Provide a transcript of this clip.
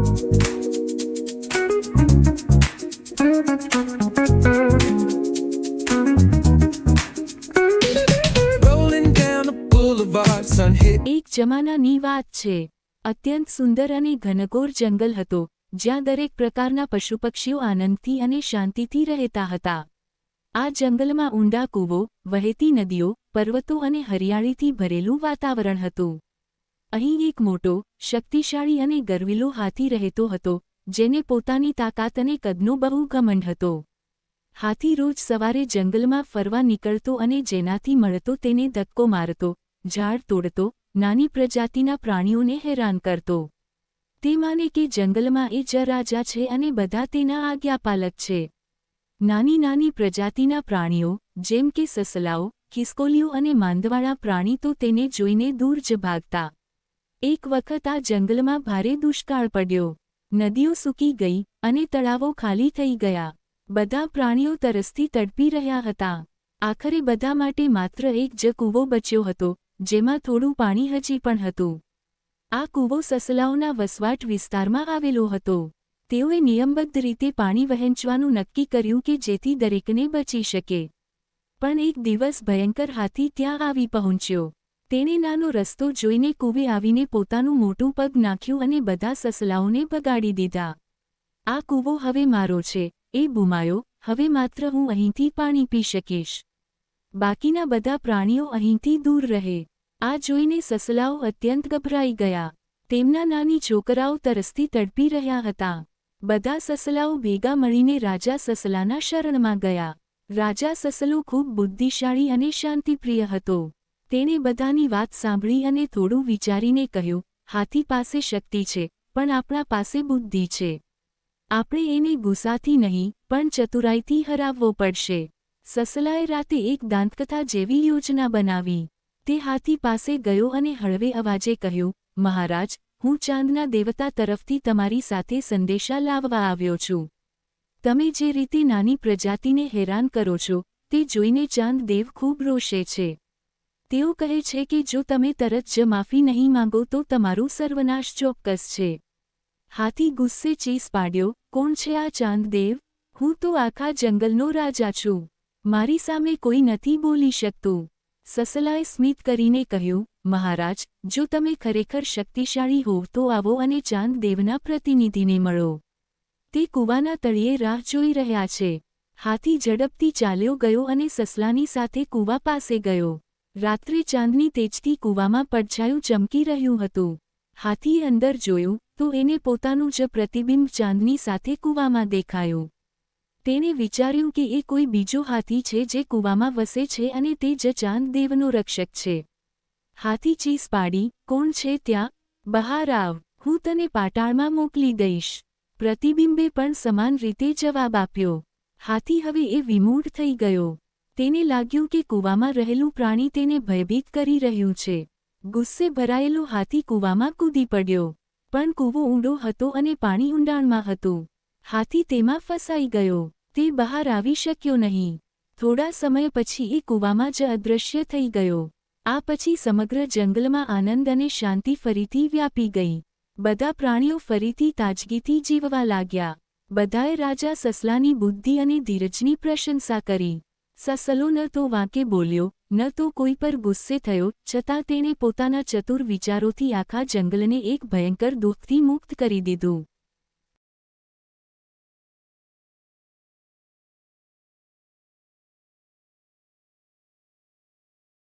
Rolling down the boulevard, sun hit. એક જમાનાની વાત છે. અત્યંત સુંદર અને ઘનઘોર જંગલ હતો, જ્યાં દરેક પ્રકારના પશુપક્ષીઓ આનંદથી અને શાંતિથી રહેતા હતા. આ જંગલમાં ઊંડા કૂવો, વહેતી નદીઓ, પર્વતો અને હરિયાળીથી ભરેલું વાતાવરણ હતું. અહીં એક મોટો, શક્તિશાળી અને ગર્વીલો હાથી રહેતો હતો, જેને પોતાની તાકાત અને કદનો બહુ ઘમંડ હતો. હાથી રોજ સવારે જંગલમાં ફરવા નીકળતો અને જેનાથી મળતો તેને ધક્કો મારતો, ઝાડ તોડતો, નાની પ્રજાતિના પ્રાણીઓને હેરાન કરતો. તે માને કે જંગલમાં એ જ રાજા છે અને બધા તેના આજ્ઞાપાલક છે. નાની નાની પ્રજાતિના પ્રાણીઓ, જેમ કે સસલાઓ, ખિસકોલીઓ અને માંદવાળા પ્રાણી તો તેને જોઈને દૂર જ ભાગતા. એક વખત આ જંગલમાં ભારે દુષ્કાળ પડ્યો. નદીઓ સૂકી ગઈ અને તળાવો ખાલી થઈ ગયા. બધા પ્રાણીઓ તરસથી તડપી રહ્યા હતા. આખરે બધા માટે માત્ર એક જ કૂવો બચ્યો હતો, જેમાં થોડું પાણી હજી પણ હતું. આ કૂવો સસલાઓના વસવાટ વિસ્તારમાં આવેલો હતો. તેઓએ નિયમબદ્ધ રીતે પાણી વહેંચવાનું નક્કી કર્યું કે જેથી દરેકને બચી શકે. પણ એક દિવસ ભયંકર હાથી ત્યાં આવી પહોંચ્યો. તેણે નાનો રસ્તો જોઈને કૂવે આવીને પોતાનું મોટું પગ નાખ્યું અને બધા સસલાઓને ભગાડી દીધા. આ કૂવો હવે મારો છે, એ બૂમાયો, હવે માત્ર હું અહીંથી પાણી પી શકીશ. બાકીના બધા પ્રાણીઓ અહીંથી દૂર રહે. આ જોઈને સસલાઓ અત્યંત ગભરાઈ ગયા. તેમના નાની છોકરાઓ તરસથી તડપી રહ્યા હતા. બધા સસલાઓ ભેગા મળીને રાજા સસલાના શરણમાં ગયા. રાજા સસલો ખૂબ બુદ્ધિશાળી અને શાંતિપ્રિય હતો. તેણે બધાની વાત સાંભળી અને થોડું વિચારીને કહ્યું, હાથી પાસે શક્તિ છે, પણ આપણા પાસે બુદ્ધિ છે. આપણે એને ગુસ્સાથી નહીં, પણ ચતુરાઈથી હરાવવો પડશે. સસલાએ રાતે એક દાંતકથા જેવી યોજના બનાવી. તે હાથી પાસે ગયો અને હળવે અવાજે કહ્યું, મહારાજ, હું ચાંદના દેવતા તરફથી તમારી સાથે સંદેશા લાવવા આવ્યો છું. તમે જે રીતે નાની પ્રજાતિને હેરાન કરો છો, તે જોઈને ચાંદ દેવ ખૂબ રોષે છે. તેઓ કહે છે કે જો તમે તરત જ માફી નહીં માંગો તો તમારું સર્વનાશ ચોક્કસ છે. હાથી ગુસ્સે ચીસ પાડ્યો, કોણ છે આ ચાંદ દેવ? હું તો આખા જંગલનો રાજા છું. મારી સામે કોઈ નથી બોલી શકતું. સસલાએ સ્મિત કરીને કહ્યું, મહારાજ, જો તમે ખરેખર શક્તિશાળી હોવ તો આવો અને ચાંદ દેવના પ્રતિનિધિને મળો. તે કૂવાના તળિયે રાહ જોઈ રહ્યા છે. હાથી ઝડપથી ચાલ્યો ગયો અને સસલાની સાથે કૂવા પાસે ગયો. રાત્રે ચાંદની તેજથી કૂવામાં પડછાયું ચમકી રહ્યું હતું. હાથીએ અંદર જોયું તો એને પોતાનું જ પ્રતિબિંબ ચાંદની સાથે કૂવામાં દેખાયું. તેણે વિચાર્યું કે એ કોઈ બીજો હાથી છે જે કૂવામાં વસે છે અને તે જ ચાંદ દેવનો રક્ષક છે. હાથી ચીસ પાડી, કોણ છે ત્યાં? બહાર આવ, હું તને પાતાળમાં મોકલી દઈશ. પ્રતિબિંબે પણ સમાન રીતે જવાબ આપ્યો. હાથી હવે એ વિમૂઢ થઈ ગયો. તેને લાગ્યું કે કૂવામાં રહેલું પ્રાણી તેને ભયભીત કરી રહ્યું છે. ગુસ્સે ભરાયેલો હાથી કૂવામાં કૂદી પડ્યો. પણ કૂવો ઊંડો હતો અને પાણી ઊંડાણમાં હતું. હાથી તેમાં ફસાઈ ગયો. તે બહાર આવી શક્યો નહીં. થોડા સમય પછી એ કૂવામાં જ અદૃશ્ય થઈ ગયો. આ પછી સમગ્ર જંગલમાં આનંદ અને શાંતિ ફરીથી વ્યાપી ગઈ. બધા પ્રાણીઓ ફરીથી તાજગીથી જીવવા લાગ્યા. બધાએ રાજા સસલાની બુદ્ધિ અને ધીરજની પ્રશંસા કરી. સસલો ન તો વાંકે બોલ્યો, ન તો કોઈ પર ગુસ્સે થયો, છતાં તેણે પોતાના ચતુર વિચારોથી આખા જંગલને એક ભયંકર દુઃખથી મુક્ત કરી દીધું.